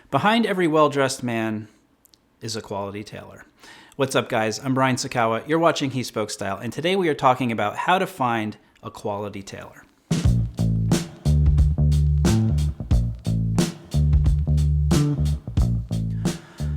Behind every well-dressed man is a quality tailor. What's up, guys? I'm Brian Sakawa. You're watching He Spoke Style, and today we are talking about how to find a quality tailor.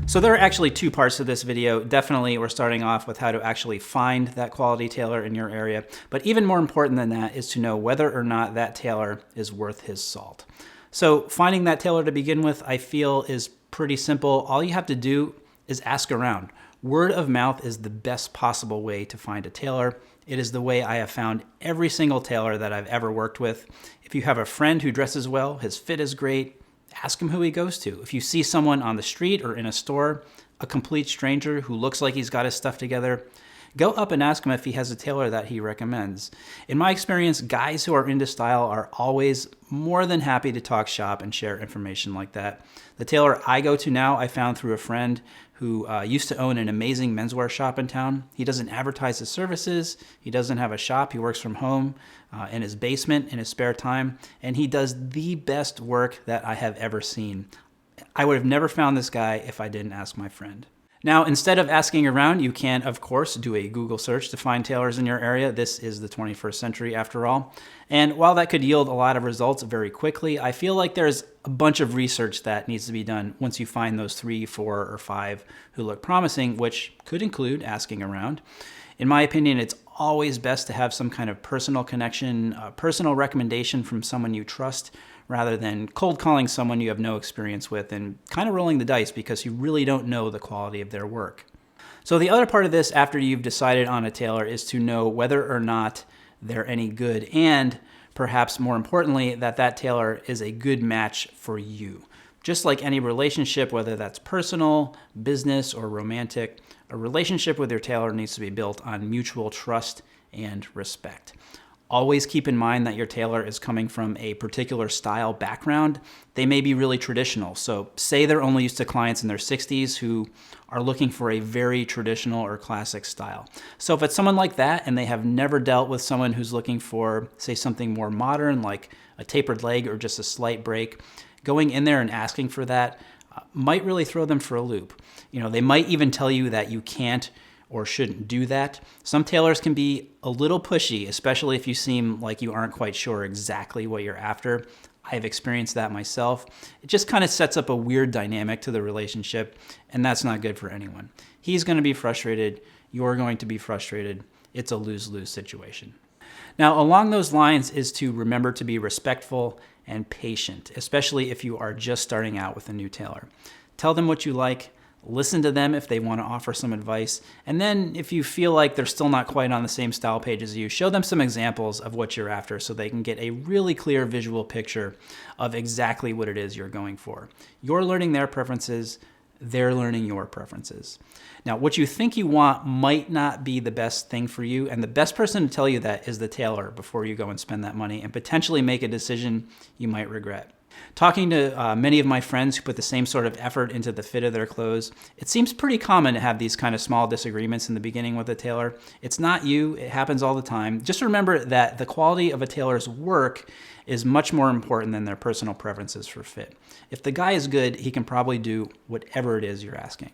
So there are actually two parts to this video. Definitely, we're starting off with how to actually find that quality tailor in your area. But even more important than that is to know whether or not that tailor is worth his salt. So finding that tailor to begin with, I feel, is pretty simple. All you have to do is ask around. Word of mouth is the best possible way to find a tailor. It is the way I have found every single tailor that I've ever worked with. If you have a friend who dresses well, his fit is great, ask him who he goes to. If you see someone on the street or in a store, a complete stranger who looks like he's got his stuff together, go up and ask him if he has a tailor that he recommends. In my experience, guys who are into style are always more than happy to talk shop and share information like that. The tailor I go to now, I found through a friend who used to own an amazing menswear shop in town. He doesn't advertise his services. He doesn't have a shop. He works from home in his basement in his spare time, and he does the best work that I have ever seen. I would have never found this guy if I didn't ask my friend. Now, instead of asking around, you can, of course, do a Google search to find tailors in your area. This is the 21st century, after all. And while that could yield a lot of results very quickly, I feel like there's a bunch of research that needs to be done once you find those 3, 4, or 5 who look promising, which could include asking around. In my opinion, it's always best to have some kind of personal connection, a personal recommendation from someone you trust, rather than cold calling someone you have no experience with and kind of rolling the dice because you really don't know the quality of their work. So the other part of this, after you've decided on a tailor, is to know whether or not they're any good, and perhaps more importantly, that that tailor is a good match for you. Just like any relationship, whether that's personal, business, or romantic, a relationship with your tailor needs to be built on mutual trust and respect. Always keep in mind that your tailor is coming from a particular style background. They may be really traditional. So say they're only used to clients in their 60s who are looking for a very traditional or classic style. So if it's someone like that and they have never dealt with someone who's looking for, say, something more modern, like a tapered leg or just a slight break, going in there and asking for that might really throw them for a loop. You know, they might even tell you that you can't or shouldn't do that. Some tailors can be a little pushy, especially if you seem like you aren't quite sure exactly what you're after. I've experienced that myself. It just kind of sets up a weird dynamic to the relationship, and that's not good for anyone. He's going to be frustrated. You're going to be frustrated. It's a lose-lose situation. Now, along those lines is to remember to be respectful and patient, especially if you are just starting out with a new tailor. Tell them what you like. Listen to them if they want to offer some advice. And then if you feel like they're still not quite on the same style page as you, show them some examples of what you're after so they can get a really clear visual picture of exactly what it is you're going for. You're learning their preferences, they're learning your preferences. Now, what you think you want might not be the best thing for you, and the best person to tell you that is the tailor before you go and spend that money and potentially make a decision you might regret. Talking to many of my friends who put the same sort of effort into the fit of their clothes, it seems pretty common to have these kind of small disagreements in the beginning with a tailor. It's not you, it happens all the time. Just remember that the quality of a tailor's work is much more important than their personal preferences for fit. If the guy is good, he can probably do whatever it is you're asking.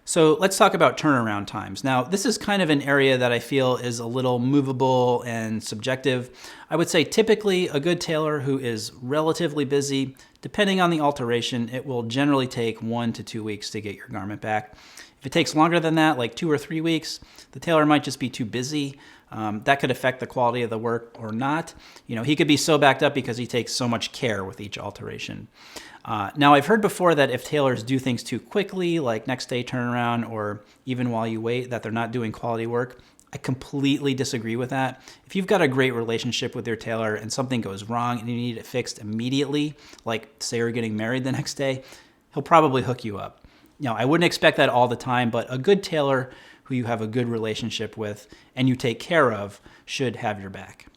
So let's talk about turnaround times. Now, this is kind of an area that I feel is a little movable and subjective. I would say typically a good tailor who is relatively busy, depending on the alteration, it will generally take 1 to 2 weeks to get your garment back. If it takes longer than that, like 2 or 3 weeks, the tailor might just be too busy. That could affect the quality of the work or not. You know, he could be so backed up because he takes so much care with each alteration. Now, I've heard before that if tailors do things too quickly, like next day turnaround or even while you wait, that they're not doing quality work. I completely disagree with that. If you've got a great relationship with your tailor and something goes wrong and you need it fixed immediately, like say you're getting married the next day, he'll probably hook you up. Now, I wouldn't expect that all the time, but a good tailor who you have a good relationship with and you take care of should have your back.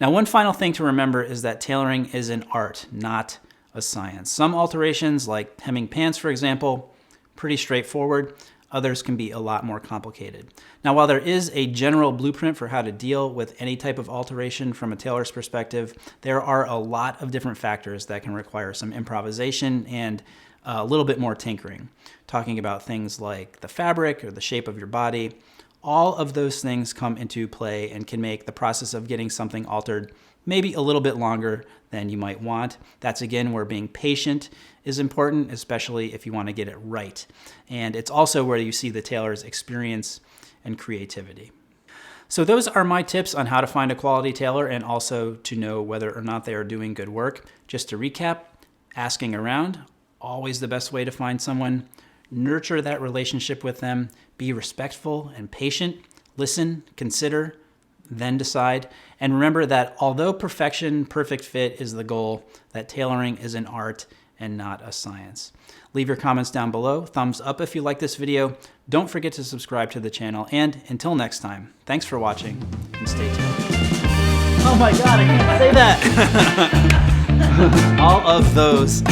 Now, one final thing to remember is that tailoring is an art, not a science. Some alterations, like hemming pants, for example, pretty straightforward. Others can be a lot more complicated. Now, while there is a general blueprint for how to deal with any type of alteration from a tailor's perspective, there are a lot of different factors that can require some improvisation and a little bit more tinkering, talking about things like the fabric or the shape of your body. All of those things come into play and can make the process of getting something altered maybe a little bit longer than you might want. That's again where being patient is important, especially if you want to get it right. And it's also where you see the tailor's experience and creativity. So those are my tips on how to find a quality tailor and also to know whether or not they are doing good work. Just to recap, asking around, always the best way to find someone. Nurture that relationship with them. Be respectful and patient. Listen, consider, then decide. And remember that although perfection, perfect fit is the goal, that tailoring is an art and not a science. Leave your comments down below. Thumbs up if you like this video. Don't forget to subscribe to the channel. And until next time, thanks for watching and stay tuned. Oh my God, I can't say that. All of those.